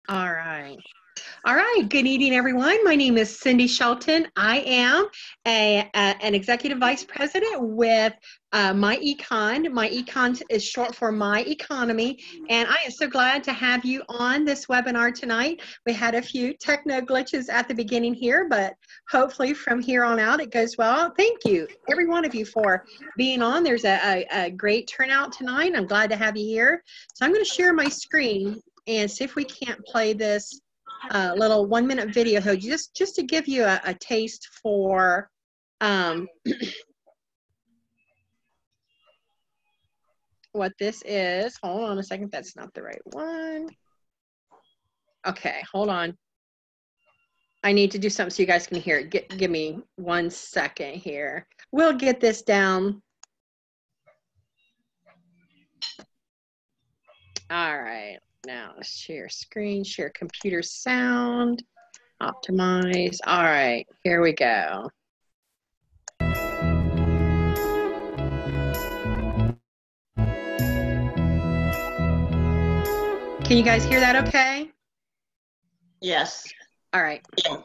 All right. All right. Good evening, everyone. My name is Cyndie Shelton. I am an executive vice president with MyEcon. MyEcon is short for My Economy, and I am so glad to have you on this webinar tonight. We had a few techno glitches at the beginning here, but hopefully from here on out it goes well. Thank you, every one of you, for being on. There's a great turnout tonight. I'm glad to have you here. So I'm going to share my screen and see if we can't play this little 1-minute video just to give you a taste for what this is. Hold on a second, that's not the right one. Okay, hold on. I need to do something so you guys can hear it. Give me 1 second here. We'll get this down. All right, now share screen, share computer sound, optimize. All right, here we go. Can you guys hear that okay? Yes. All right. Yeah.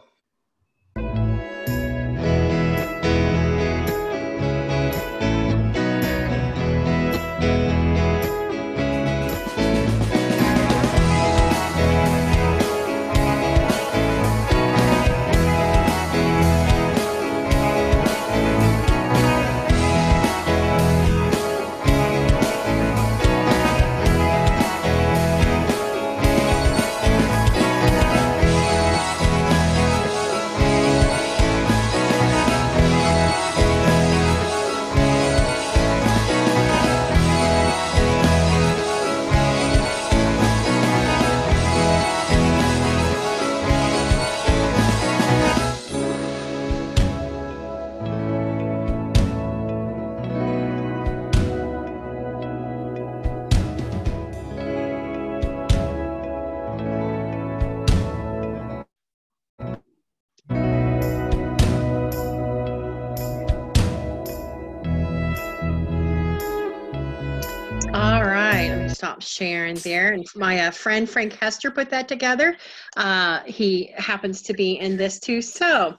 All right, let me stop sharing there. And my friend Frank Hester put that together. He happens to be in this too. So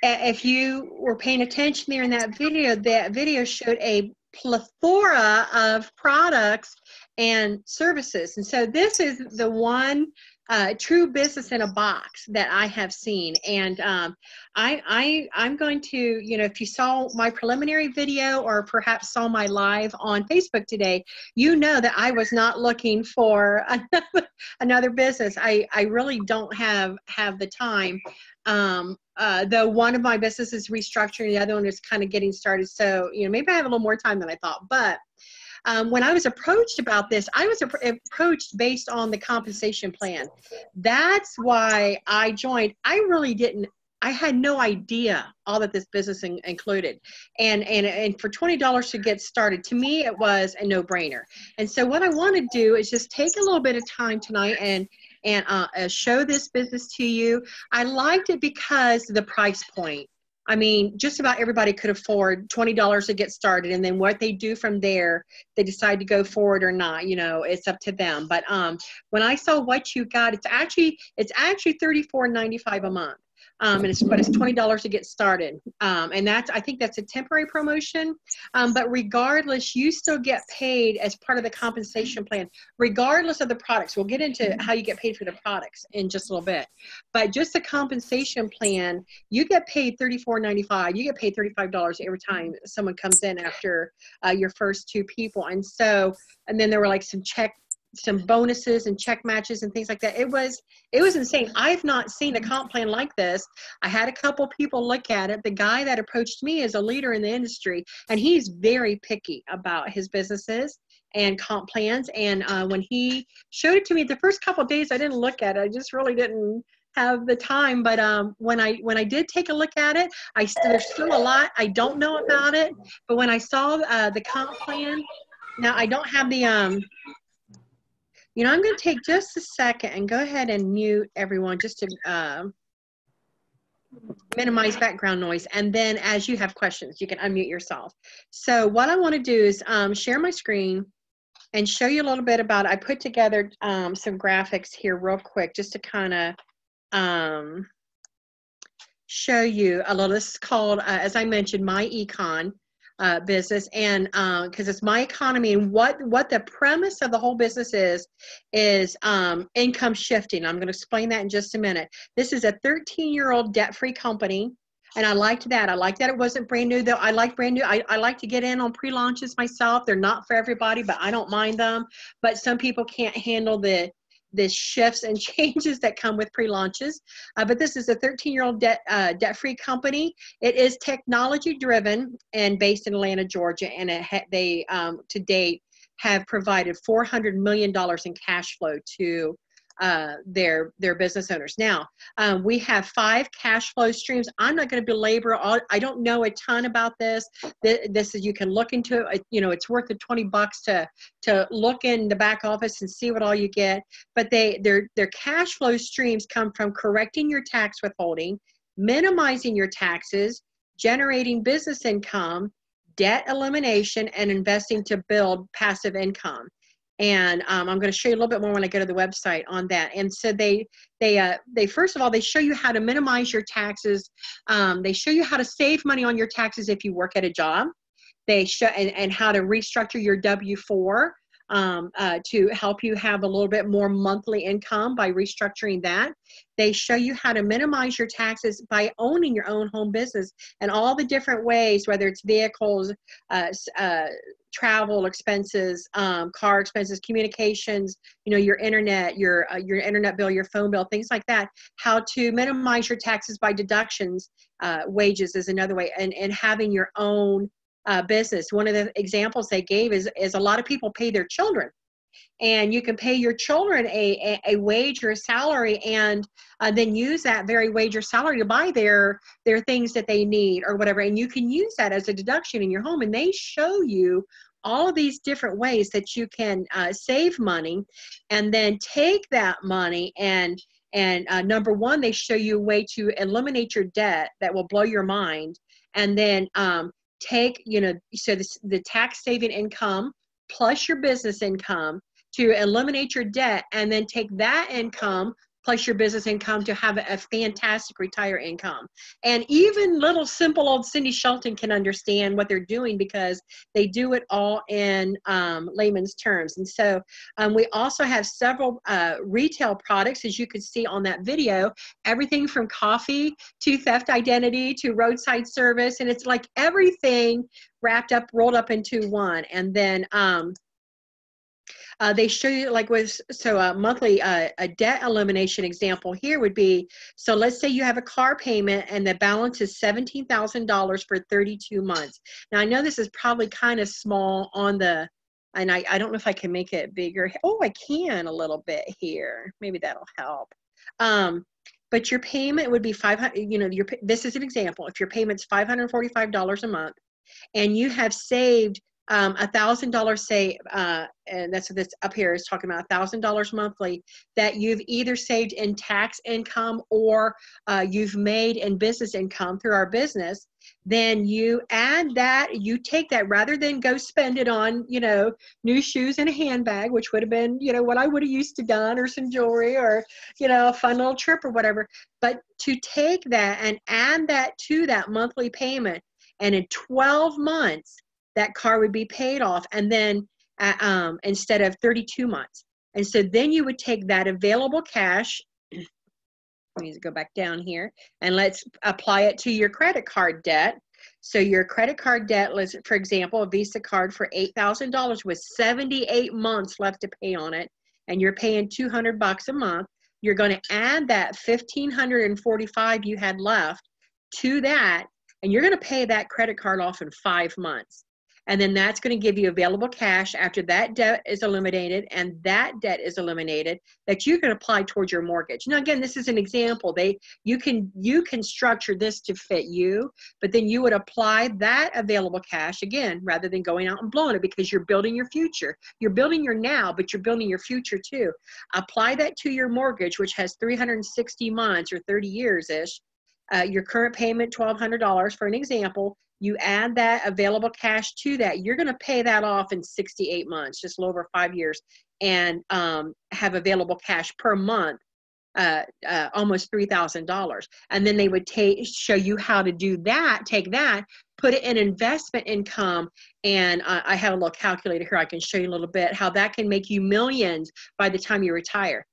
if you were paying attention there in that video showed a plethora of products and services. And so this is the one true business in a box that I have seen. And I'm going to, you know, if you saw my preliminary video or perhaps saw my live on Facebook today, you know that I was not looking for another business. I really don't have the time. Though one of my businesses is restructuring, the other one is kind of getting started. So, you know, maybe I have a little more time than I thought. But when I was approached about this, I was approached based on the compensation plan. That's why I joined. I really didn't. I had no idea all that this business included. And for $20 to get started, to me, it was a no-brainer. And so what I want to do is just take a little bit of time tonight and show this business to you. I liked it because the price point. I mean, just about everybody could afford $20 to get started, and then what they do from there, they decide to go forward or not. You know, it's up to them. But when I saw what you got, it's actually $34.95 a month. But it's $20 to get started, and I think that's a temporary promotion. But regardless, you still get paid as part of the compensation plan, regardless of the products. We'll get into how you get paid for the products in just a little bit, but just the compensation plan, you get paid $34.95. You get paid $35 every time someone comes in after your first 2 people, and then there were like some bonuses and check matches and things like that. It was insane. I've not seen a comp plan like this. I had a couple people look at it. The guy that approached me is a leader in the industry, and he's very picky about his businesses and comp plans. And when he showed it to me the first couple of days, I didn't look at it. I just really didn't have the time. But when I did take a look at it, there's still a lot I don't know about it. But when I saw the comp plan, now I don't have the you know, I'm going to take just a second and go ahead and mute everyone just to minimize background noise. And then as you have questions, you can unmute yourself. So what I want to do is share my screen and show you a little bit about, I put together some graphics here real quick just to kind of show you a little. This is called, as I mentioned, MyEcon business, and because it's my economy, and what the premise of the whole business is income shifting. I'm going to explain that in just a minute. This is a 13-year-old debt-free company. And I liked that. I liked that it wasn't brand new, though. I like brand new. I like to get in on pre-launches myself. They're not for everybody, but I don't mind them. But some people can't handle the shifts and changes that come with pre-launches. But this is a 13-year-old debt-free company. It is technology-driven and based in Atlanta, Georgia. And they, to date, have provided $400 million in cash flow to their business owners. Now, we have 5 cash flow streams. I'm not going to belabor all. I don't know a ton about this. This is, you can look into it. You know, it's worth the $20 to look in the back office and see what all you get. But their cash flow streams come from correcting your tax withholding, minimizing your taxes, generating business income, debt elimination, and investing to build passive income. And I'm going to show you a little bit more when I go to the website on that. And so they first of all, they show you how to minimize your taxes. They show you how to save money on your taxes if you work at a job. They show and how to restructure your W-4 to help you have a little bit more monthly income by restructuring that. They show you how to minimize your taxes by owning your own home business and all the different ways, whether it's vehicles, travel expenses, car expenses, communications, you know, your internet, your internet bill, your phone bill, things like that. How to minimize your taxes by deductions. Wages is another way, and having your own business. One of the examples they gave is a lot of people pay their children, and you can pay your children a wage or a salary, and then use that very wage or salary to buy their things that they need or whatever, and you can use that as a deduction in your home. And they show you all of these different ways that you can save money, and then take that money and number one, they show you a way to eliminate your debt that will blow your mind, and then take, you know, so the tax saving income plus your business income to eliminate your debt, and then take that income plus your business income to have a fantastic retire income. And even little simple old Cyndie Shelton can understand what they're doing, because they do it all in layman's terms. And so we also have several retail products, as you could see on that video, everything from coffee to theft identity to roadside service. And it's like everything wrapped up, rolled up into one. And then they show you, like, monthly a debt elimination example here would be, so let's say you have a car payment and the balance is $17,000 for 32 months. Now, I know this is probably kind of small on the, and I don't know if I can make it bigger. Oh, I can a little bit here. Maybe that'll help. But your payment would be $500, you know, this is an example. If your payment's $545 a month and you have saved $1,000, say, and that's what this up here is talking about, $1,000 monthly that you've either saved in tax income or you've made in business income through our business. Then you add that, you take that, rather than go spend it on, you know, new shoes and a handbag, which would have been, you know, what I would have used to done, or some jewelry, or, you know, a fun little trip or whatever. But to take that and add that to that monthly payment, and in 12 months, that car would be paid off, and then instead of 32 months. And so then you would take that available cash, let me go back down here, and let's apply it to your credit card debt. So your credit card debt was, for example, a Visa card for $8,000 with 78 months left to pay on it, and you're paying $200 a month. You're going to add that $1,545 you had left to that, and you're going to pay that credit card off in 5 months. And then that's going to give you available cash after that debt is eliminated and that debt is eliminated, that you can apply towards your mortgage. Now, again, this is an example. You can structure this to fit you, but then you would apply that available cash, again, rather than going out and blowing it, because you're building your future. You're building your now, but you're building your future too. Apply that to your mortgage, which has 360 months or 30 years-ish. Your current payment, $1,200 for an example. you add that available cash to that, you're going to pay that off in 68 months, just a little over 5 years, and have available cash per month, almost $3,000. And then they would show you how to do that, take that, put it in investment income. And I have a little calculator here. I can show you a little bit how that can make you millions by the time you retire.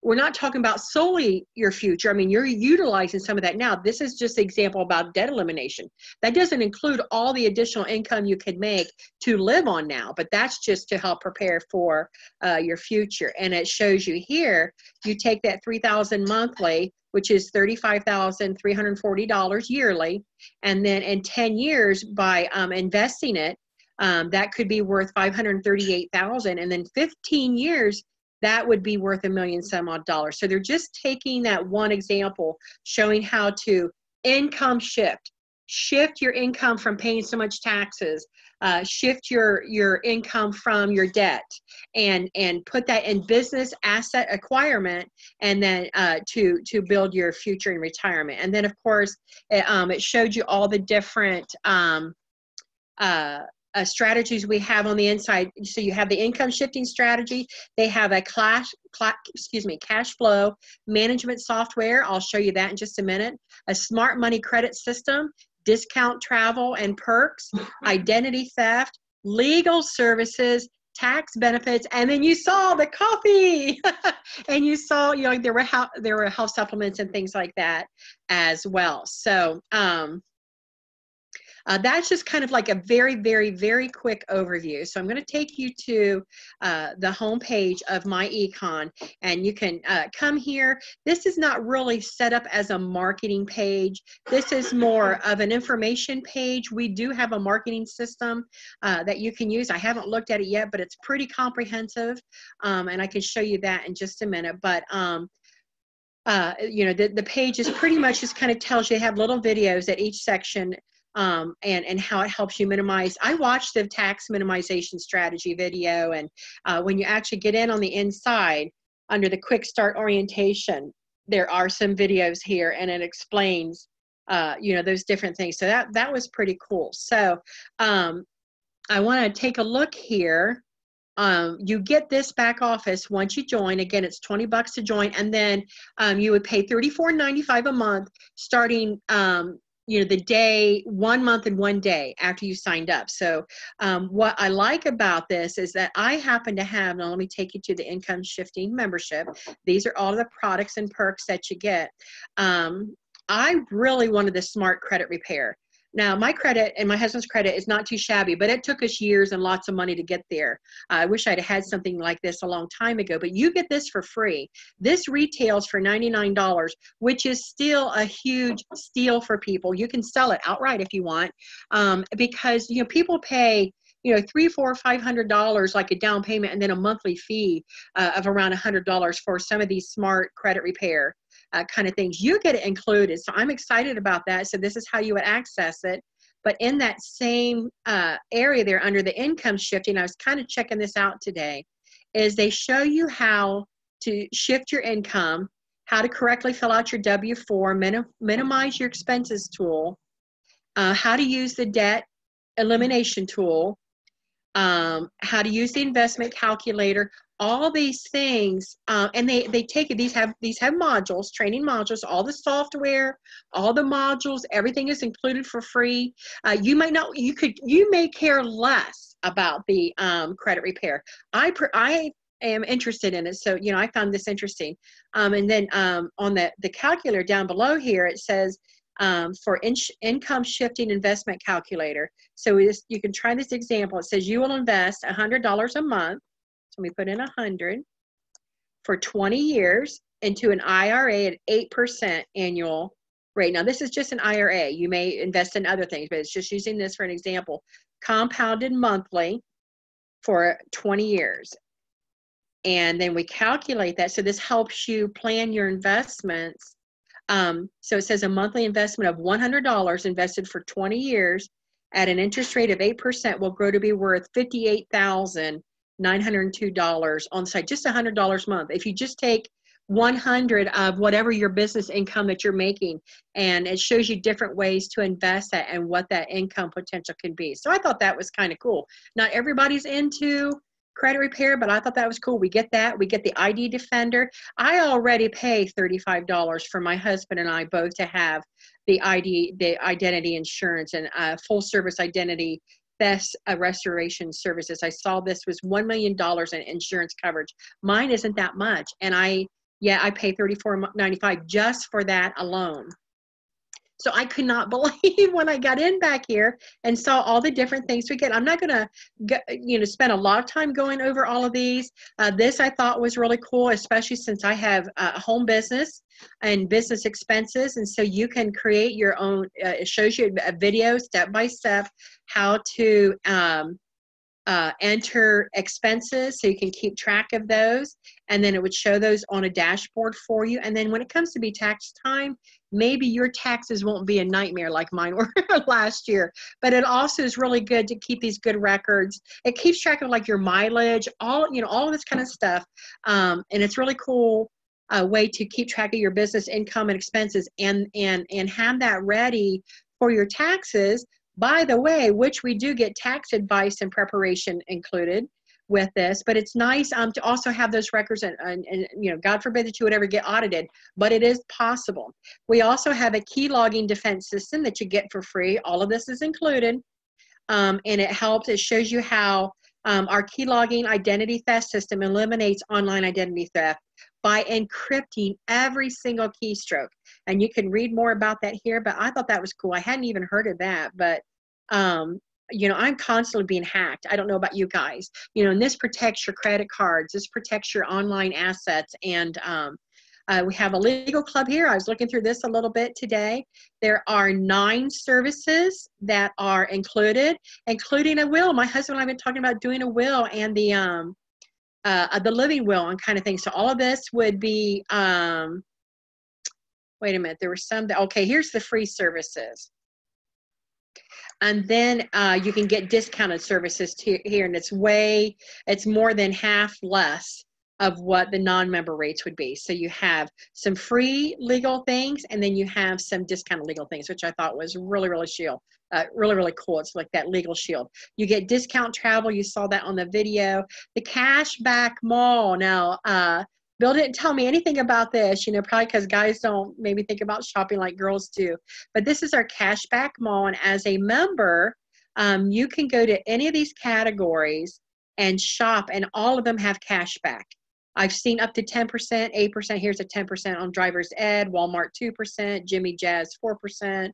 We're not talking about solely your future. I mean, you're utilizing some of that now. This is just an example about debt elimination. That doesn't include all the additional income you could make to live on now, but that's just to help prepare for your future. And it shows you here, you take that $3,000 monthly, which is $35,340 yearly, and then in 10 years by investing it, that could be worth $538,000, and then 15 years, that would be worth $1 million some odd dollars. So they're just taking that one example, showing how to income shift your income from paying so much taxes, shift your income from your debt, and put that in business asset acquirement, and then to build your future in retirement. And then of course, it showed you all the different strategies we have on the inside. So you have the income shifting strategy. They have a cash flow management software. I'll show you that in just a minute. A smart money credit system, discount travel and perks, identity theft, legal services, tax benefits, and then you saw the coffee, and you saw, there were health supplements and things like that as well. So that's just kind of like a very, very, very quick overview. So I'm going to take you to the home page of MyEcon, and you can come here. This is not really set up as a marketing page. This is more of an information page. We do have a marketing system that you can use. I haven't looked at it yet, but it's pretty comprehensive, and I can show you that in just a minute. But the page is pretty much just kind of tells you, they have little videos at each section, and how it helps you minimize. I watched the tax minimization strategy video, and when you actually get in on the inside under the quick start orientation, there are some videos here, and it explains those different things. So that was pretty cool. So I want to take a look here. You get this back office once you join. Again, it's $20 to join, and then you would pay $34.95 a month starting the day, 1 month and 1 day after you signed up. So what I like about this is that I happen to have, now let me take you to the income shifting membership. These are all the products and perks that you get. I really wanted the smart credit repair. Now, my credit and my husband's credit is not too shabby, but it took us years and lots of money to get there. I wish I'd had something like this a long time ago, but you get this for free. This retails for $99, which is still a huge steal for people. You can sell it outright if you want, because people pay $300, $400, $500 like a down payment, and then a monthly fee of around $100 for some of these smart credit repair kind of things. You get it included. So I'm excited about that. So this is how you would access it. But in that same area there under the income shifting, I was kind of checking this out today, is they show you how to shift your income, how to correctly fill out your W-4, minimize your expenses tool, how to use the debt elimination tool, how to use the investment calculator, all these things, and they take it. These have modules, training modules, all the software, all the modules, everything is included for free. You may care less about the credit repair. I am interested in it, so I found this interesting. And then on the calculator down below here, it says for income shifting investment calculator. So you can try this example. It says you will invest $100 a month. So we put in 100 for 20 years into an IRA at 8% annual rate. Now this is just an IRA. You may invest in other things, but it's just using this for an example. Compounded monthly for 20 years. And then we calculate that. So this helps you plan your investments. So it says a monthly investment of $100 invested for 20 years at an interest rate of 8% will grow to be worth $58,902 on the site, just $100 a month. If you just take 100 of whatever your business income that you're making. And it shows you different ways to invest that and what that income potential can be. So I thought that was kind of cool. Not everybody's into credit repair, but I thought that was cool. We get that. We get the ID Defender. I already pay $35 for my husband and I both to have the identity insurance and full service identity theft restoration services. I saw this was $1 million in insurance coverage. Mine isn't that much. And I pay $34.95 just for that alone. So I could not believe when I got in back here and saw all the different things we get. I'm not going to, spend a lot of time going over all of these. This I thought was really cool, especially since I have a home business and business expenses. And so you can create your own, it shows you a video step by step how to enter expenses so you can keep track of those, and then it would show those on a dashboard for you. And then when it comes to be tax time, maybe your taxes won't be a nightmare like mine were last year, but it also is really good to keep these good records. It keeps track of like your mileage, all of this kind of stuff, and it's really cool way to keep track of your business income and expenses and have that ready for your taxes. By the way, which we do get tax advice and preparation included with this, but it's nice to also have those records and God forbid that you would ever get audited, but it is possible. We also have a key logging defense system that you get for free. All of this is included, and it helps. It shows you how our key logging identity theft system eliminates online identity theft by encrypting every single keystroke. And you can read more about that here, but I thought that was cool. I hadn't even heard of that, but I'm constantly being hacked. I don't know about you guys, and this protects your credit cards. This protects your online assets. And we have a legal club here. I was looking through this a little bit today. There are 9 services that are included, including a will. My husband and I have been talking about doing a will and the living will and kind of thing. So all of this would be, wait a minute, there were some okay, here's the free services. And then you can get discounted services here, and it's more than half less of what the non-member rates would be. So you have some free legal things, and then you have some discounted legal things, which I thought was really, really really cool. It's like that legal shield. You get discount travel. You saw that on the video. The Cashback Mall. Now, Bill didn't tell me anything about this, probably because guys don't maybe think about shopping like girls do. But this is our Cashback Mall, and as a member, you can go to any of these categories and shop, and all of them have cashback. I've seen up to 10%, 8%. Here's a 10% on Driver's Ed, Walmart 2%, Jimmy Jazz 4%.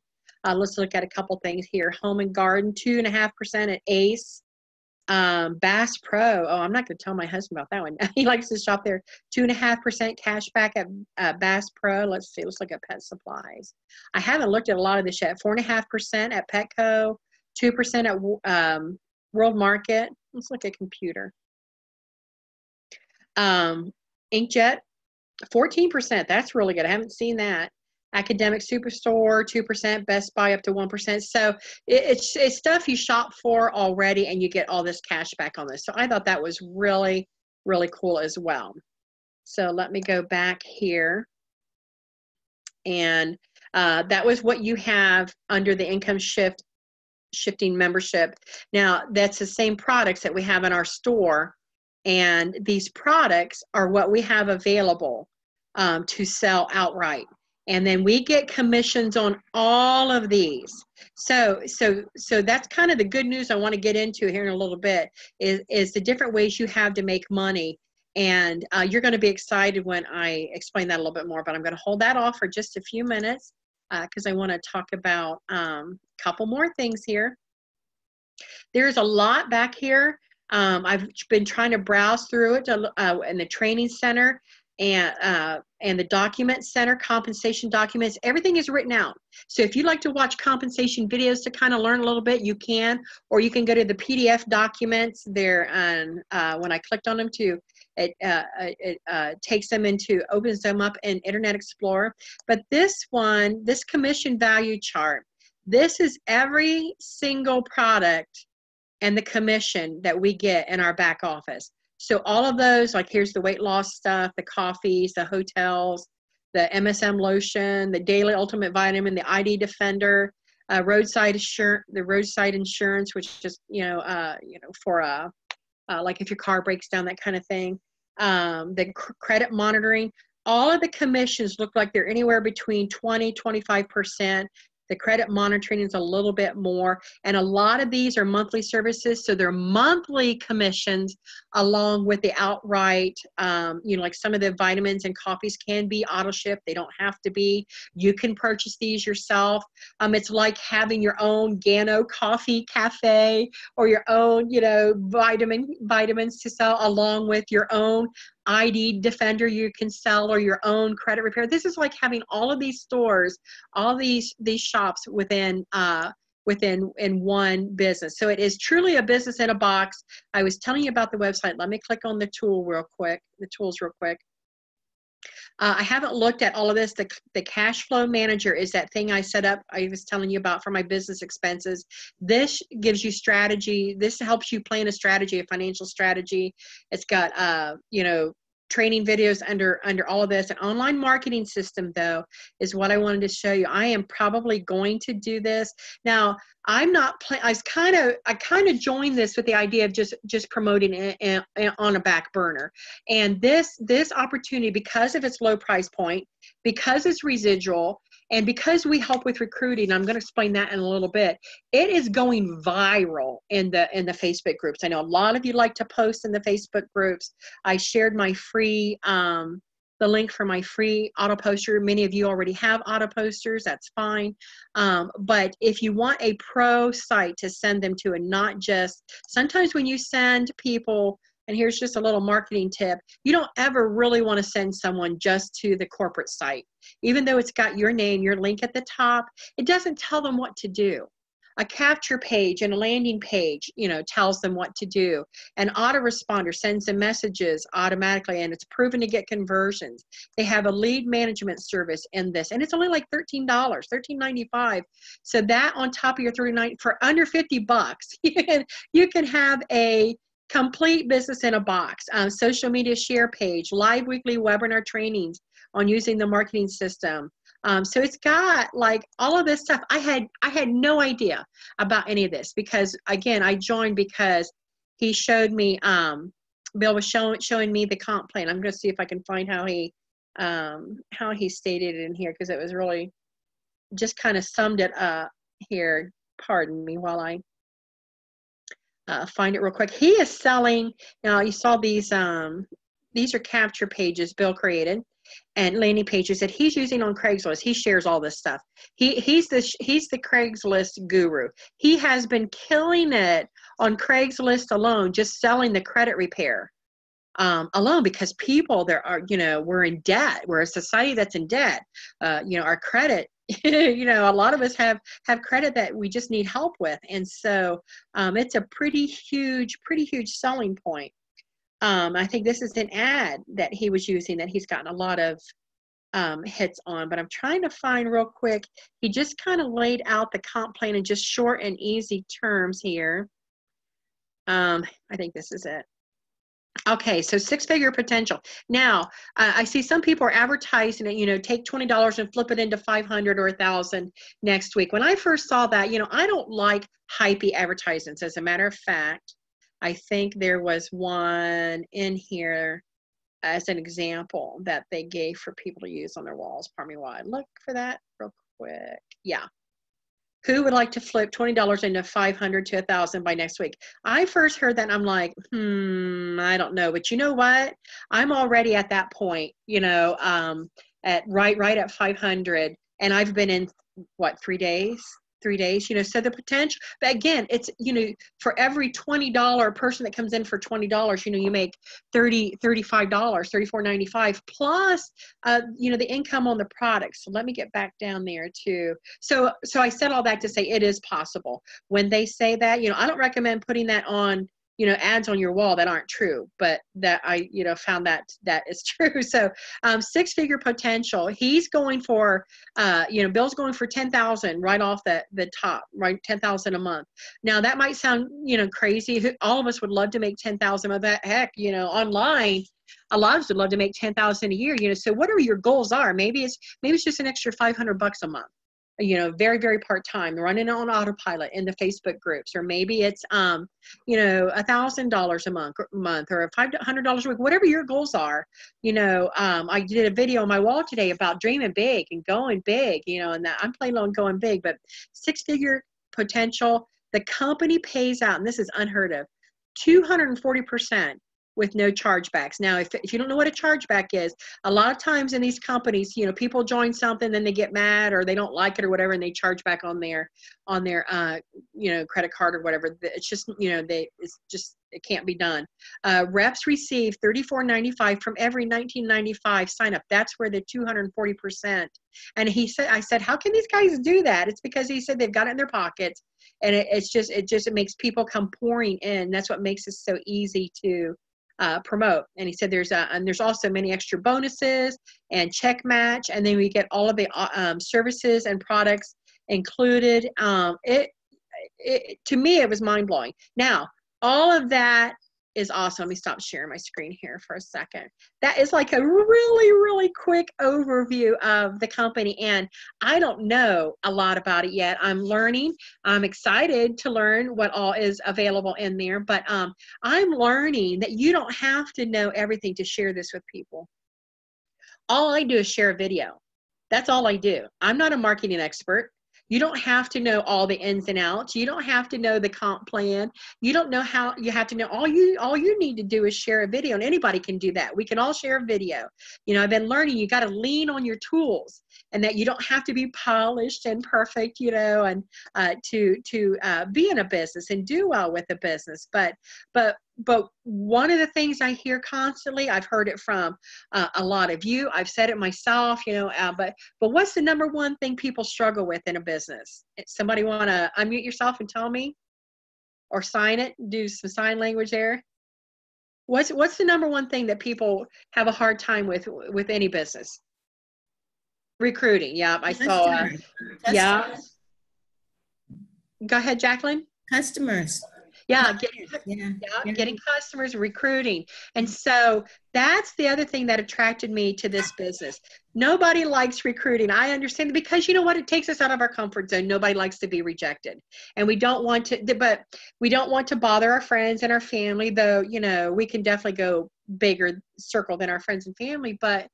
Let's look at a couple things here. Home and Garden 2.5% at Ace. Bass Pro. Oh, I'm not going to tell my husband about that one. He likes to shop there. 2.5% cash back at Bass Pro. Let's see. Let's look at Pet Supplies. I haven't looked at a lot of this yet. 4.5% at Petco. 2% at World Market. Let's look at Computer. Inkjet. 14%. That's really good. I haven't seen that. Academic Superstore, 2%, Best Buy up to 1%. So it's stuff you shop for already, and you get all this cash back on this. So I thought that was really, really cool as well. So let me go back here. And that was what you have under the income shifting membership. Now, that's the same products that we have in our store. And these products are what we have available to sell outright. And then we get commissions on all of these. So that's kind of the good news I want to get into here in a little bit is the different ways you have to make money. And you're going to be excited when I explain that a little bit more, but I'm going to hold that off for just a few minutes because I want to talk about a couple more things here. There's a lot back here. I've been trying to browse through it in the training center. And the document center, compensation documents, everything is written out. So if you'd like to watch compensation videos to kind of learn a little bit, you can, or you can go to the PDF documents there. And when I clicked on them too, it takes them opens them up in Internet Explorer. But this commission value chart, this is every single product and the commission that we get in our back office. So all of those, like here's the weight loss stuff, the coffees, the hotels, the MSM lotion, the daily ultimate vitamin, the ID defender, roadside insurance, which is, for like if your car breaks down, that kind of thing. The credit monitoring, all of the commissions look like they're anywhere between 20-25%. The credit monitoring is a little bit more. And a lot of these are monthly services. So they're monthly commissions along with the outright, like some of the vitamins and coffees can be auto ship. They don't have to be. You can purchase these yourself. It's like having your own Gano coffee cafe or your own, vitamins to sell along with your own ID defender you can sell or your own credit repair. This is like having all of these stores, all these shops within in one business. So it is truly a business in a box. I was telling you about the website. Let me click on the tools real quick. I haven't looked at all of this. The cash flow manager is that thing I set up, I was telling you about for my business expenses. This gives you strategy. This helps you plan a strategy, a financial strategy. It's got, training videos under all of this. An online marketing system, though, is what I wanted to show you. I am probably going to do this. Now, I'm not I kind of joined this with the idea of just promoting it on a back burner. And this opportunity, because of its low price point, because it's residual, and because we help with recruiting, I'm going to explain that in a little bit. It is going viral in the Facebook groups. I know a lot of you like to post in the Facebook groups. I shared my free the link for my free auto poster. Many of you already have auto posters. That's fine. But if you want a pro site to send them to, and not just, sometimes when you send people, and here's just a little marketing tip, you don't ever really want to send someone just to the corporate site. Even though it's got your name, your link at the top, it doesn't tell them what to do. A capture page and a landing page, tells them what to do. An autoresponder sends them messages automatically, and it's proven to get conversions. They have a lead management service in this, and it's only like $13, $13.95. So that on top of your $39, for under $50, you can have a complete business in a box. Social media share page, live weekly webinar trainings on using the marketing system. So it's got like all of this stuff. I had no idea about any of this because, again, I joined because he showed me, Bill was showing me the comp plan. I'm going to see if I can find how he stated it in here, because it was really just kind of summed it up here. Pardon me while I find it real quick. He is selling, now you saw these are capture pages Bill created and landing pages that he's using on Craigslist. He shares all this stuff. He's the Craigslist guru. He has been killing it on Craigslist alone, just selling the credit repair alone, because people we're in debt. We're a society that's in debt. Our credit, a lot of us have credit that we just need help with. And so it's a pretty huge selling point. I think this is an ad that he was using that he's gotten a lot of hits on, but I'm trying to find real quick. He just kind of laid out the comp plan in just short and easy terms here. I think this is it. Okay, so six-figure potential. Now, I see some people are advertising it, take $20 and flip it into $500 or $1,000 next week. When I first saw that, I don't like hypey advertisements. As a matter of fact, I think there was one in here as an example that they gave for people to use on their walls. Pardon me while I look for that real quick. Yeah. Who would like to flip $20 into $500 to $1,000 by next week? I first heard that and I'm like, I don't know. But you know what? I'm already at that point, at right at 500, and I've been in what, 3 days? 3 days, so the potential, but again, it's, for every $20 person that comes in for $20, you make $35, $34.95 plus, the income on the product. So let me get back down there too. So I said all that to say it is possible. When they say that, I don't recommend putting that on ads on your wall that aren't true, but that I, found that is true. So, 6-figure potential. He's going for, Bill's going for 10,000 right off the top, right? 10,000 a month. Now that might sound, crazy. All of us would love to make 10,000 of that. Heck, online, a lot of us would love to make 10,000 a year. So whatever your goals are, maybe it's just an extra $500 a month. Very, very part-time, running on autopilot in the Facebook groups, or maybe it's, $1,000 a month, or $500 a week, whatever your goals are. I did a video on my wall today about dreaming big and going big, and that I'm planning on going big, but 6-figure potential, the company pays out, and this is unheard of, 240% with no chargebacks. Now, if you don't know what a chargeback is, a lot of times in these companies, people join something, then they get mad or they don't like it or whatever, and they charge back on their credit card or whatever. It's just, it can't be done. Reps receive $34.95 from every $19.95 sign up. That's where the 240%. And I said, how can these guys do that? It's because he said they've got it in their pockets, and it makes people come pouring in. That's what makes it so easy to promote. And he said there's also many extra bonuses and check match, and then we get all of the services and products included. To me, it was mind-blowing. Now, all of that is awesome. Let me stop sharing my screen here for a second. That is like a really, really quick overview of the company, and I don't know a lot about it yet. I'm learning. I'm excited to learn what all is available in there, but I'm learning that you don't have to know everything to share this with people. All I do is share a video. That's all I do. I'm not a marketing expert. You don't have to know all the ins and outs. You don't have to know the comp plan. You don't know how. You have to know all you need to do is share a video, and anybody can do that. We can all share a video. I've been learning you got to lean on your tools, and that you don't have to be polished and perfect, and to be in a business and do well with a business. But one of the things I hear constantly, I've heard it from a lot of you. I've said it myself, but what's the number one thing people struggle with in a business? Somebody want to unmute yourself and tell me, or sign it, do some sign language there. What's the number one thing that people have a hard time with any business? Recruiting. Yeah, I saw. Yeah. Go ahead, Jacqueline. Customers. Yeah, getting customers, recruiting. And so that's the other thing that attracted me to this business. Nobody likes recruiting. I understand, because you know what? It takes us out of our comfort zone. Nobody likes to be rejected. And we don't want to bother our friends and our family, though, we can definitely go bigger circle than our friends and family. But,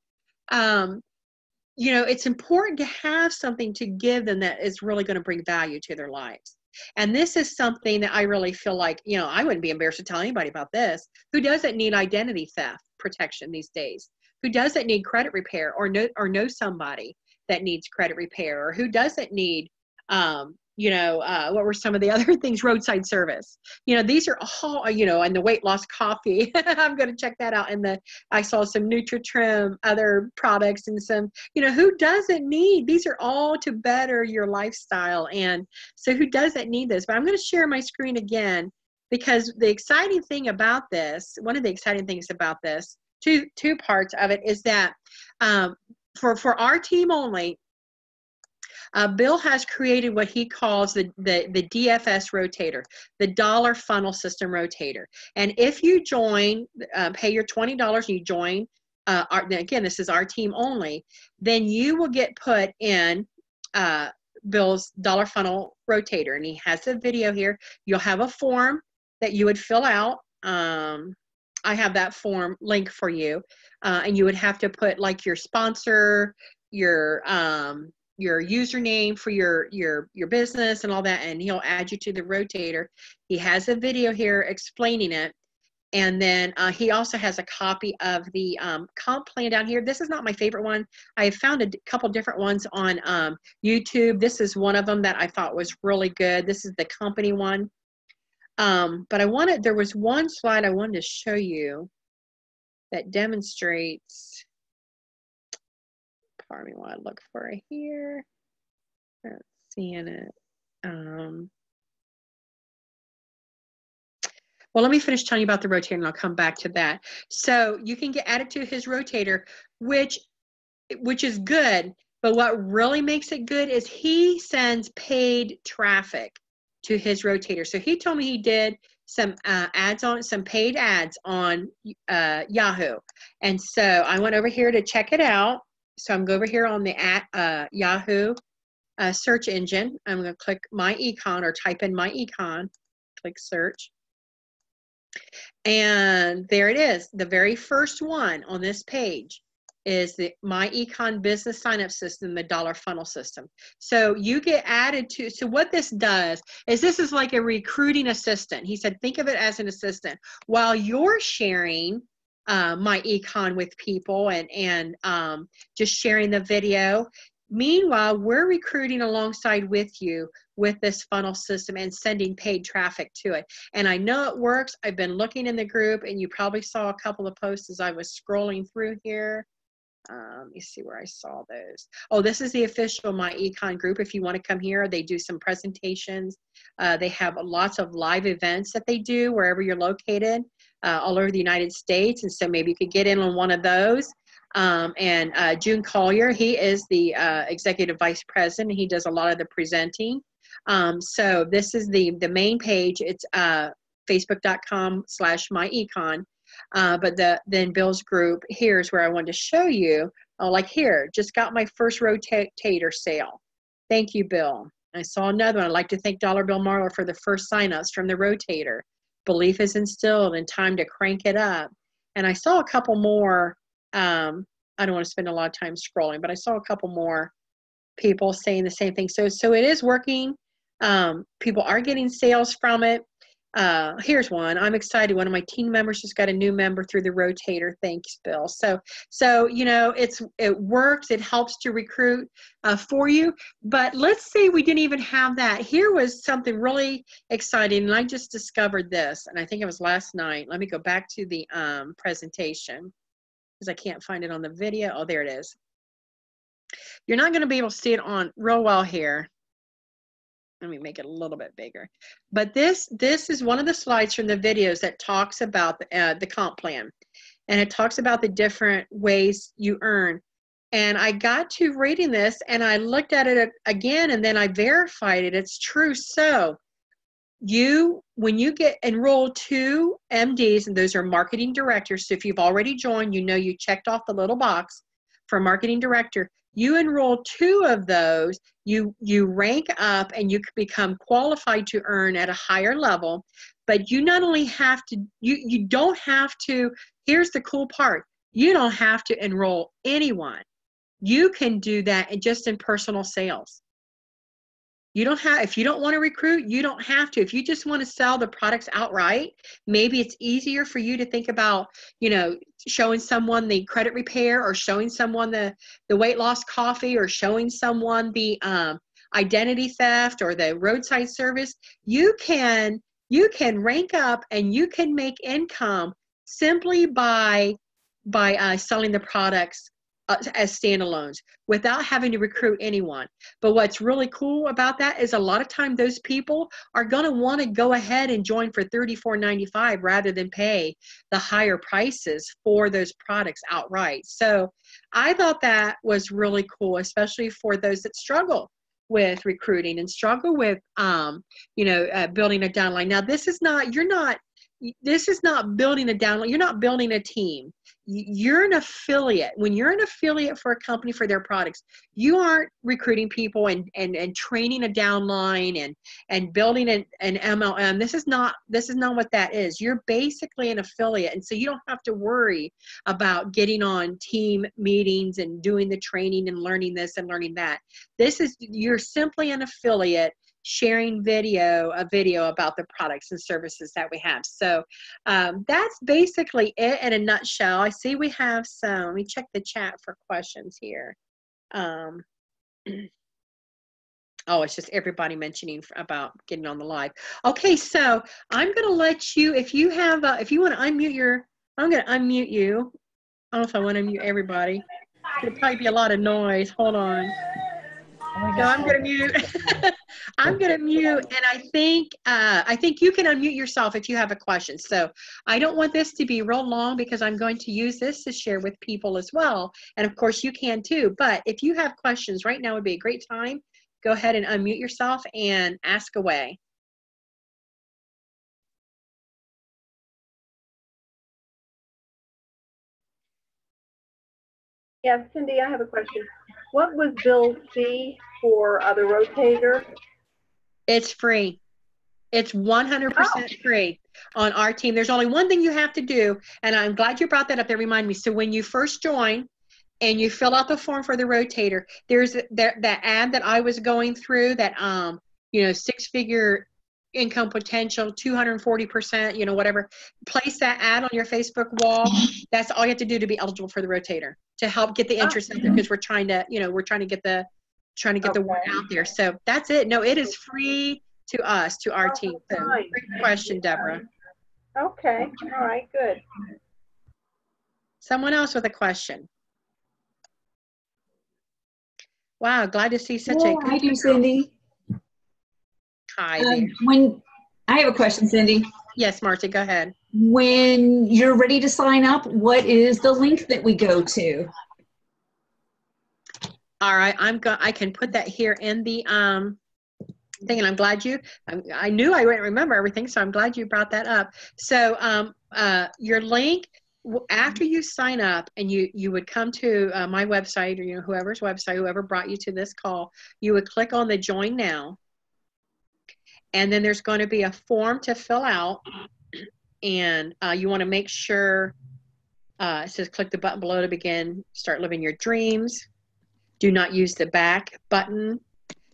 it's important to have something to give them that is really going to bring value to their lives. And this is something that I really feel like, I wouldn't be embarrassed to tell anybody about this. Who doesn't need identity theft protection these days? Who doesn't need credit repair, or know somebody that needs credit repair? Or who doesn't need, what were some of the other things? Roadside service. These are all, and the weight loss coffee. I'm going to check that out. And I saw some NutriTrim, other products, and some, who doesn't need, these are all to better your lifestyle. And so who doesn't need this? But I'm going to share my screen again, because the exciting thing about this, one of the exciting things about this, two parts of it, is that for our team only, Bill has created what he calls the DFS rotator, the dollar funnel system rotator. And if you join, pay your $20 and you join, again, this is our team only, then you will get put in Bill's dollar funnel rotator. And he has a video here. You'll have a form that you would fill out. I have that form link for you. And you would have to put like your sponsor, your username for your business and all that, and he'll add you to the rotator. He has a video here explaining it. And then he also has a copy of the comp plan down here. This is not my favorite one. I have found a couple different ones on YouTube. This is one of them that I thought was really good. This is the company one. But there was one slide I wanted to show you that demonstrates, pardon me while I look for it here. Not seeing it. Well, let me finish telling you about the Rotator and I'll come back to that. So you can get added to his Rotator, which is good, but what really makes it good is he sends paid traffic to his Rotator. So he told me he did some some paid ads on Yahoo. And so I went over here to check it out. So I'm going over here on the Yahoo search engine. I'm going to click MyEcon or type in MyEcon, click search. And there it is. The very first one on this page is the MyEcon business sign-up system, the dollar funnel system. So you get added to, so what this does is this is like a recruiting assistant. He said, think of it as an assistant. While you're sharing MyEcon with people and just sharing the video, meanwhile, we're recruiting alongside with you with this funnel system and sending paid traffic to it. And I know it works. I've been looking in the group, and you probably saw a couple of posts as I was scrolling through here. Let me see where I saw those. Oh, this is the official MyEcon group. If you want to come here, they do some presentations. They have lots of live events that they do wherever you're located, all over the United States. And so maybe you could get in on one of those. June Collier, he is the executive vice president. He does a lot of the presenting. So this is the main page. It's facebook.com/MyEcon. But then Bill's group, here's where I wanted to show you, like here, just got my first Rotator sale. Thank you, Bill. I saw another one. I'd like to thank Dollar Bill Marlar for the first signups from the Rotator. Belief is instilled and time to crank it up. And I saw a couple more, I don't want to spend a lot of time scrolling, but I saw a couple more people saying the same thing. So it is working. People are getting sales from it. Here's one. I'm excited. One of my team members just got a new member through the Rotator. Thanks, Bill. So you know, it works. It helps to recruit for you. But let's say we didn't even have that. Here was something really exciting, and I just discovered this, and I think it was last night. Let me go back to the presentation because I can't find it on the video. Oh, there it is. You're not going to be able to see it on real well here. Let me make it a little bit bigger. But this is one of the slides from the videos that talks about the comp plan. And it talks about the different ways you earn. And I got to reading this and I looked at it again and then I verified it. It's true. So when you get enrolled to MDs, and those are marketing directors. So if you've already joined, you know you checked off the little box for marketing director. You enroll 2 of those, you rank up and you become qualified to earn at a higher level. But you not only have to, you don't have to, here's the cool part, you don't have to enroll anyone. You can do that just in personal sales. You don't have, if you don't want to recruit, you don't have to. If you just want to sell the products outright, maybe it's easier for you to think about, you know, showing someone the credit repair or showing someone the weight loss coffee or showing someone the identity theft or the roadside service. You can rank up and you can make income simply by selling the products as standalones without having to recruit anyone. But what's really cool about that is a lot of time those people are going to want to go ahead and join for $34.95 rather than pay the higher prices for those products outright. So I thought that was really cool, especially for those that struggle with recruiting and struggle with building a downline. Now this is not building a downline. You're not building a team. You're an affiliate. When you're an affiliate for a company for their products, you aren't recruiting people and training a downline and building an MLM. This is not what that is. You're basically an affiliate, and so you don't have to worry about getting on team meetings and doing the training and learning this and learning that. You're simply an affiliate sharing a video about the products and services that we have. So that's basically it in a nutshell. I see we have some, let me check the chat for questions here. Oh, it's just everybody mentioning about getting on the live. Okay, so I'm going to let you, if you want to unmute I'm going to unmute you. I don't know if I want to mute everybody. It'll probably be a lot of noise. Hold on. So I'm going to mute. I'm going to mute, and I think you can unmute yourself if you have a question. So I don't want this to be real long because I'm going to use this to share with people as well. And of course you can too, but if you have questions right now would be a great time. Go ahead and unmute yourself and ask away. Yeah, Cyndie, I have a question. What was Bill's fee for the rotator? It's free. It's 100% free on our team. There's only one thing you have to do, and I'm glad you brought that up. That reminded me. So when you first join and you fill out the form for the rotator, there's that ad that I was going through that, you know, 6-figure income potential, 240%, you know, whatever. Place that ad on your Facebook wall. That's all you have to do to be eligible for the rotator, to help get the interest out there, because we're trying to, you know, we're trying to get the word out there. So that's it. No, it is free to us, to our team. So, great question, Deborah. Okay. All right. Good. Someone else with a question. Wow, glad to see such a good. I do, Cyndie. Hi there. I have a question, Cyndie. Yes, Marcy, go ahead. When you're ready to sign up, what is the link that we go to? All right, I can put that here in the thing, and I'm glad I knew I wouldn't remember everything, so I'm glad you brought that up. So your link, after you sign up, and you would come to my website, or, you know, whoever's website, whoever brought you to this call, you would click on the Join Now, and then there's going to be a form to fill out, and you want to make sure it says click the button below to begin, start living your dreams. Do not use the back button,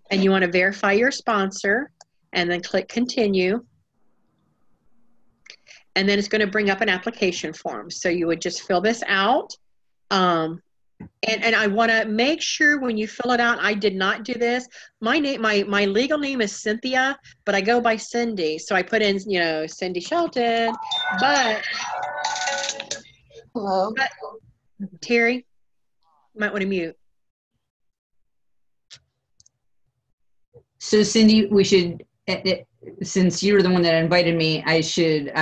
and you want to verify your sponsor, and then click continue. And then it's going to bring up an application form. So you would just fill this out. And I want to make sure when you fill it out, I did not do this. My name, my legal name is Cynthia, but I go by Cyndie. So I put in, you know, Cyndie Shelton, but, Hello. but Terry, you might want to mute. So Cyndie, we should, since you're the one that invited me, I should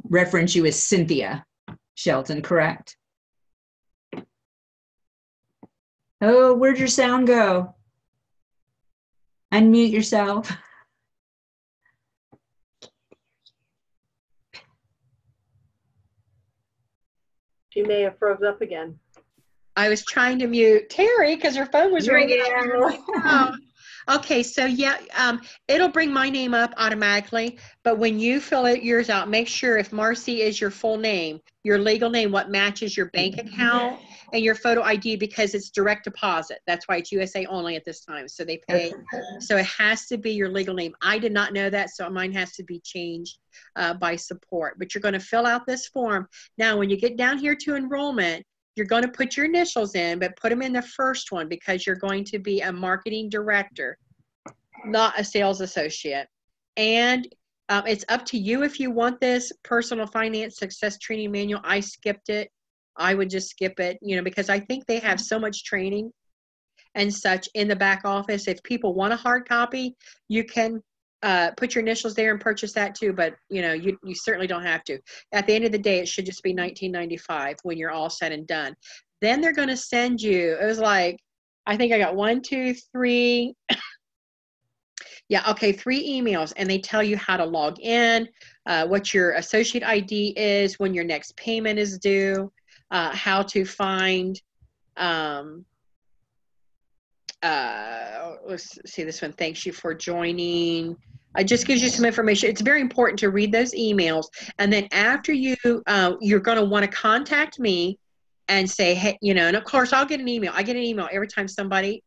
reference you as Cynthia Shelton, correct? Oh, where'd your sound go? Unmute yourself. She may have froze up again. I was trying to mute Terry because her phone was ringing. Yeah. Okay, so yeah, it'll bring my name up automatically, but when you fill yours out, make sure if Marcy is your full name, your legal name, what matches your bank account and your photo ID, because it's direct deposit. That's why it's USA only at this time. So they pay, so it has to be your legal name. I did not know that, so mine has to be changed by support. But you're going to fill out this form. Now, when you get down here to enrollment, you're going to put your initials in, but put them in the first one, because you're going to be a marketing director, not a sales associate. And it's up to you if you want this personal finance success training manual. I skipped it. I would just skip it, you know, because I think they have so much training and such in the back office. If people want a hard copy, you can put your initials there and purchase that too, but you know, you certainly don't have to. At the end of the day, it should just be $19.95 when you're all said and done. Then they're going to send you, it was like, I think I got 1, 2, 3 yeah, okay, 3 emails, and they tell you how to log in, what your associate ID is, when your next payment is due, how to find let's see this one. Thanks you for joining. It just gives you some information. It's very important to read those emails. And then after you, you're going to want to contact me and say, hey, you know, and of course I'll get an email. I get an email every time somebody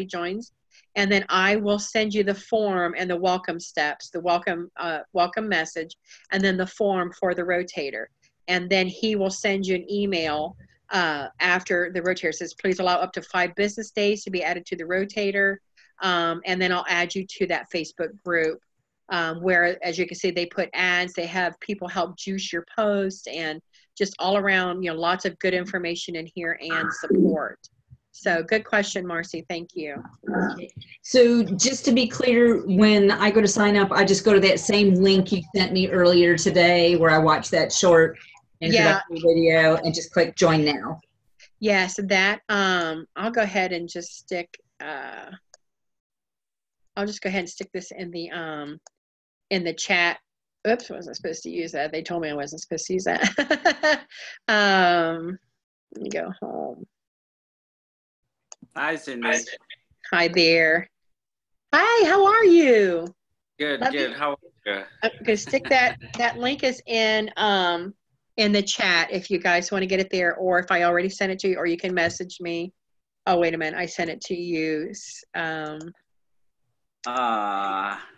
joins. And then I will send you the form and the welcome steps, the welcome message, and then the form for the rotator. And then he will send you an email after the rotator says, please allow up to 5 business days to be added to the rotator. And then I'll add you to that Facebook group where, as you can see, they put ads, they have people help juice your posts, and just all around, you know, lots of good information in here and support. So good question, Marcy. Thank you. So just to be clear, when I go to sign up, I just go to that same link you sent me earlier today where I watched that short introductory video and just click join now. Yes, that I'll go ahead and just stick I'll just go ahead and stick this in the chat. Oops, wasn't supposed to use that. They told me I wasn't supposed to use that. Let me go home. Hi, Cyndie. Hi there. Hi, how are you? Good, good. How are you? I'm gonna stick that link is in the chat if you guys want to get it there, or if I already sent it to you, or you can message me. Oh, wait a minute, I sent it to you.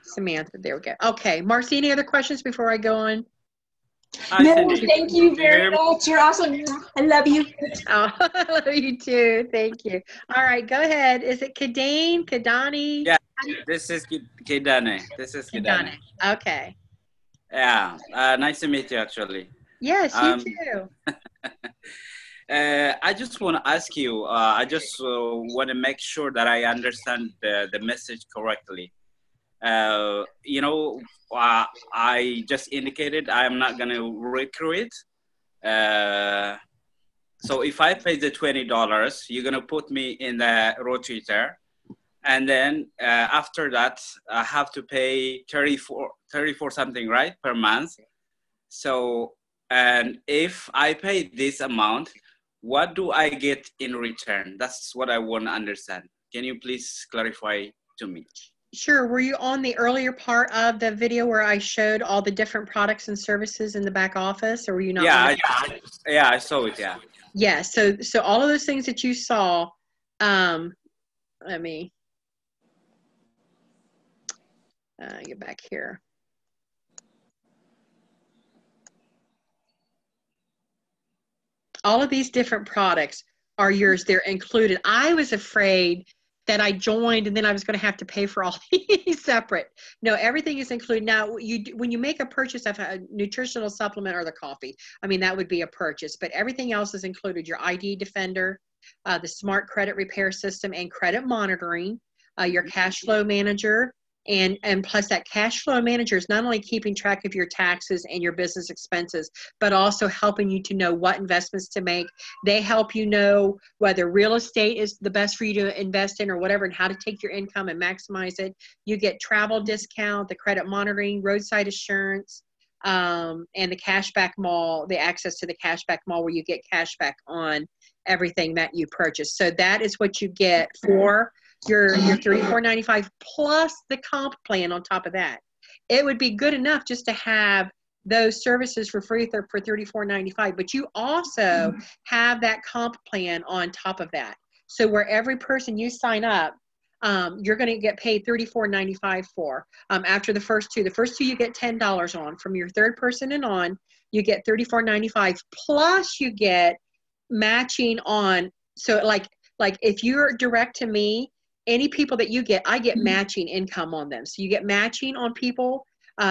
Samantha, there we go. Okay, Marcy, any other questions before I go on? Hi, No, Cyndie. thank you very much. You're awesome. I love you. Oh, I love you too. Thank you. All right, go ahead. Is it Kadane? Kadani? Yeah, this is Kidane. This is Kidane. Okay. Yeah, nice to meet you, actually. Yes, you too. I just want to ask you, I just want to make sure that I understand the message correctly. You know, I just indicated I'm not going to recruit. So if I pay the $20, you're going to put me in the Rotator. And then after that, I have to pay 34 something, right, per month. So, and if I pay this amount, what do I get in return? That's what I want to understand. Can you please clarify to me? Sure. Were you on the earlier part of the video where I showed all the different products and services in the back office, or were you not? Yeah, I saw it. Yeah. Yeah. So all of those things that you saw, let me get back here. All of these different products are yours. They're included. I was afraid that I joined and then I was going to have to pay for all these separate. No, everything is included. Now, when you make a purchase of a nutritional supplement or the coffee, I mean, that would be a purchase, but everything else is included. Your ID Defender, the Smart Credit Repair System and credit monitoring, your cash flow manager, and plus that cash flow manager is not only keeping track of your taxes and your business expenses, but also helping you to know what investments to make. They help you know whether real estate is the best for you to invest in or whatever, and how to take your income and maximize it. You get travel discount, the credit monitoring, roadside assurance, and the cashback mall, the access to the cashback mall where you get cashback on everything that you purchase. So that is what you get for your $34.95 plus the comp plan on top of that. It would be good enough just to have those services for free for $34.95, but you also have that comp plan on top of that. So where every person you sign up, you're going to get paid $34.95 for. After the first two you get $10 on. From your third person and on, you get $34.95 plus you get matching on. So like if you're direct to me, any people that you get, I get matching income on them. So you get matching on people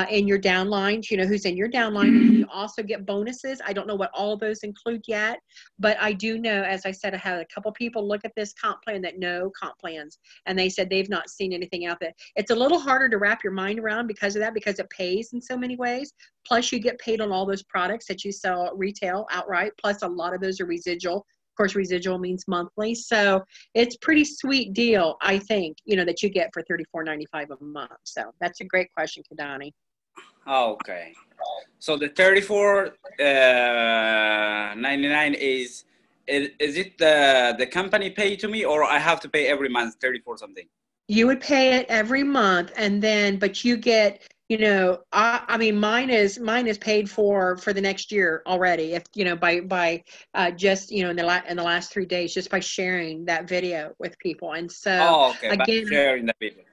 in your downlines, you know, who's in your downline. You also get bonuses. I don't know what all of those include yet, but I do know, as I said, I had a couple people look at this comp plan that know comp plans, and they said they've not seen anything out there. It's a little harder to wrap your mind around because of that, because it pays in so many ways. Plus you get paid on all those products that you sell retail outright. Plus a lot of those are residual. Of course, residual means monthly. So it's pretty sweet deal, I think, you know, that you get for $34.95 a month. So that's a great question, Kadani. Okay. So the $34.99 is it the company pay to me, or I have to pay every month 34 something? You would pay it every month, and then, but you get, you know, I mean, mine is paid for the next year already. If, you know, by just, you know, in the last 3 days, just by sharing that video with people. And so, again, sharing the video.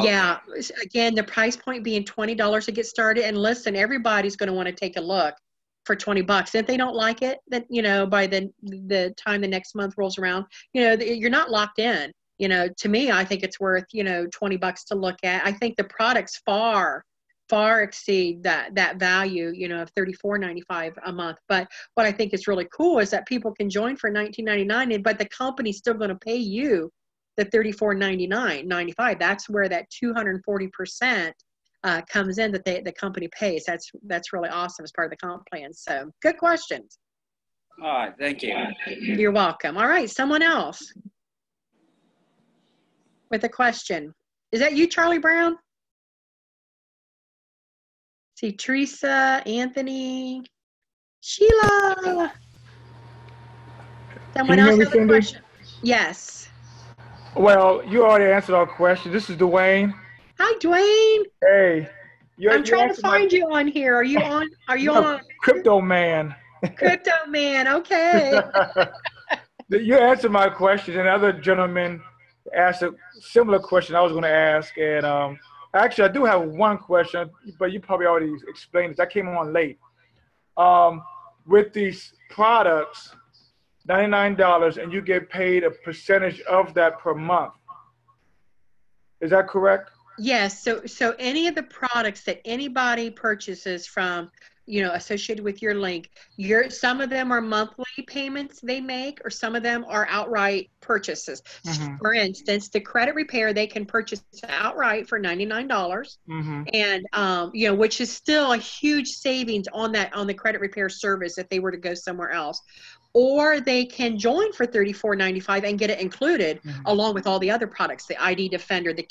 Yeah, again, the price point being $20 to get started. And listen, everybody's going to want to take a look for $20. If they don't like it, then, you know, by the time the next month rolls around, you know, you're not locked in. You know, to me, I think it's worth, you know, $20 to look at. I think the product's far far exceed that value, you know, of $34.95 a month. But what I think is really cool is that people can join for $19.99, but the company's still going to pay you the $34.95. That's where that 240% comes in that the company pays. That's really awesome as part of the comp plan. So good questions. All right, thank you. You're welcome. All right, someone else with a question. Is that you, Charlie Brown? See, Teresa, Anthony, Sheila. Someone else have a question? Yes. Well, you already answered our question. This is Dwayne. Hi, Dwayne. Hey. I'm trying to find you on here. Are you on? Are you on? Crypto Man. Crypto Man. Okay. You answered my question. Another gentleman asked a similar question I was going to ask. And actually, I do have one question, but you probably already explained this. I came on late. With these products, $99, and you get paid a percentage of that per month. Is that correct? Yes. So any of the products that anybody purchases from, you know, associated with your link, some of them are monthly payments they make, or some of them are outright purchases. Mm-hmm. For instance, the credit repair, they can purchase outright for $99, mm-hmm. and you know, which is still a huge savings on the credit repair service if they were to go somewhere else. Or they can join for $34.95 and get it included, mm-hmm. along with all the other products, the ID Defender, the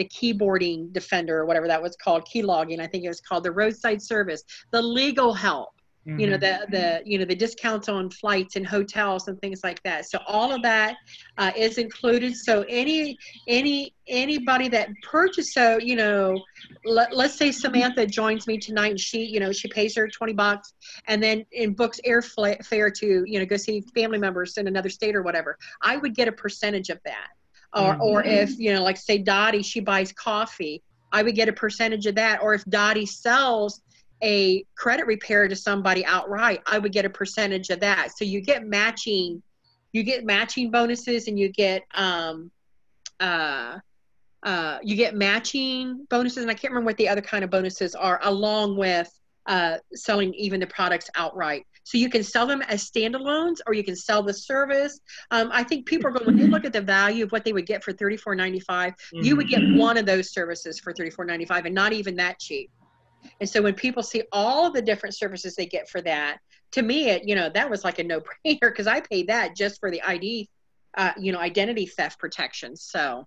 keyboarding Defender, or whatever that was called, key logging, I think it was called, the roadside service, the legal help, mm-hmm. you know, the discounts on flights and hotels and things like that. So all of that is included. So anybody that purchased, so, you know, let's say Samantha joins me tonight and she pays her $20 and then books airfare to, you know, go see family members in another state or whatever. I would get a percentage of that. Or if, you know, like say Dottie, she buys coffee, I would get a percentage of that. Or if Dottie sells a credit repair to somebody outright, I would get a percentage of that. So you get matching bonuses, and you get matching bonuses, and I can't remember what the other kind of bonuses are, along with selling even the products outright. So you can sell them as standalones, or you can sell the service. I think people are going, when they look at the value of what they would get for $34.95, mm-hmm. you would get one of those services for $34.95, and not even that cheap. And so when people see all of the different services they get for that, to me, that was like a no-brainer, because I paid that just for the ID, identity theft protection. So.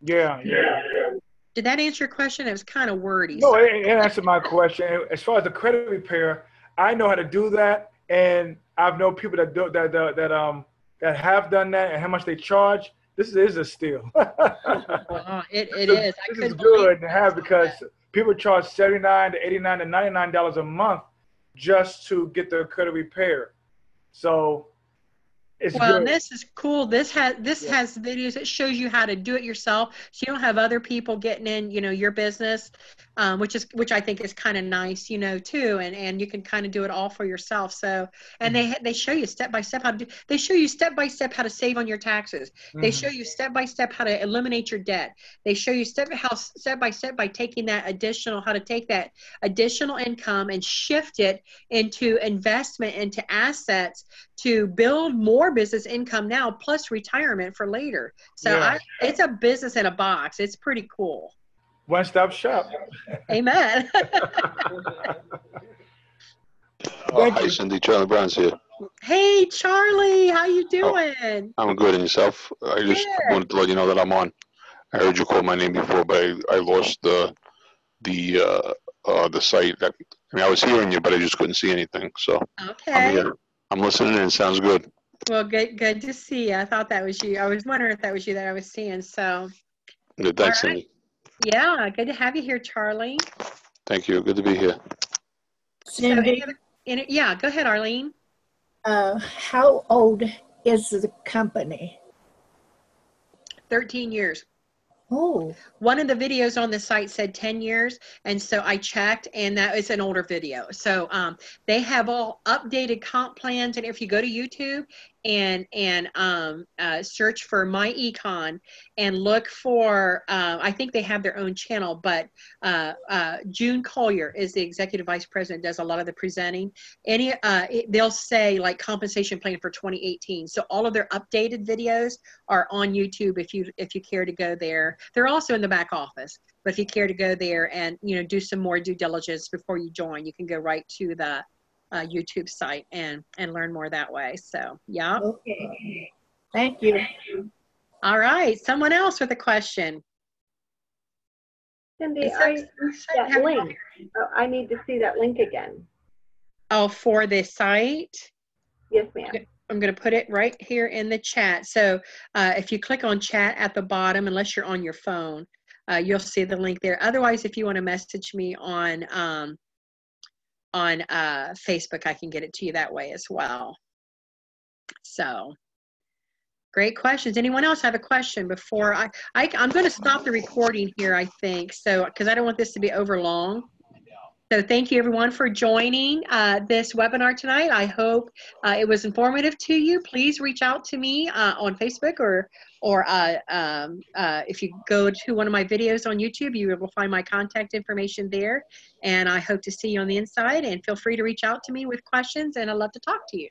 Yeah. Did that answer your question? It was kind of wordy. No, it answered my question. As far as the credit repair, I know how to do that, and I've known people that have done that, and how much they charge. This is a steal. It is. This is good to have, because people charge $79 to $89 to $99 a month just to get their credit repair. So. Well, and this is cool. This has videos that shows you how to do it yourself, so you don't have other people getting in, your business, which I think is kind of nice, too. And you can kind of do it all for yourself. So, and they show you step by step how to do. They show you step by step how to save on your taxes. Mm-hmm. They show you step by step how to eliminate your debt. They show you step by step by taking that additional income and shift it into investment, into assets, to build more business income now, plus retirement for later. So it's a business in a box. It's pretty cool. One-stop shop. Amen. Hi, Cindy. Charlie Brown's here. Hey, Charlie. How you doing? I'm good. And yourself? I just wanted to let you know that I'm on. I heard you call my name before, but I lost the site. I was hearing you, but I just couldn't see anything. So okay. I'm listening, and it sounds good. Well, good to see you. I thought that was you. I was wondering if that was you that I was seeing. So. Good. Thanks, Cindy. Yeah, good to have you here, Charlie. Thank you. Good to be here. Cindy? Yeah, go ahead, Arlene. How old is the company? 13 years. Oh. One of the videos on the site said 10 years, and so I checked, and that is an older video. So they have all updated comp plans, and if you go to YouTube and search for MyEcon and look for, I think they have their own channel, but June Collier is the executive vice president, does a lot of the presenting. They'll say like compensation plan for 2018. So all of their updated videos are on YouTube if you care to go there. They're also in the back office, but if you care to go there and do some more due diligence before you join, you can go right to the YouTube site and learn more that way. So yeah. Okay. Thank you. All right. Someone else with a question. Cyndie, that link. I need to see that link again. Oh, for this site? Yes, ma'am. I'm going to put it right here in the chat. So if you click on chat at the bottom, unless you're on your phone, you'll see the link there. Otherwise, if you want to message me on Facebook, I can get it to you that way as well. So great questions. Anyone else have a question before I'm going to stop the recording here, I think, so because I don't want this to be over long. So thank you everyone for joining this webinar tonight. I hope it was informative to you. Please reach out to me on Facebook or if you go to one of my videos on YouTube, you will find my contact information there. And I hope to see you on the inside, and feel free to reach out to me with questions, and I'd love to talk to you.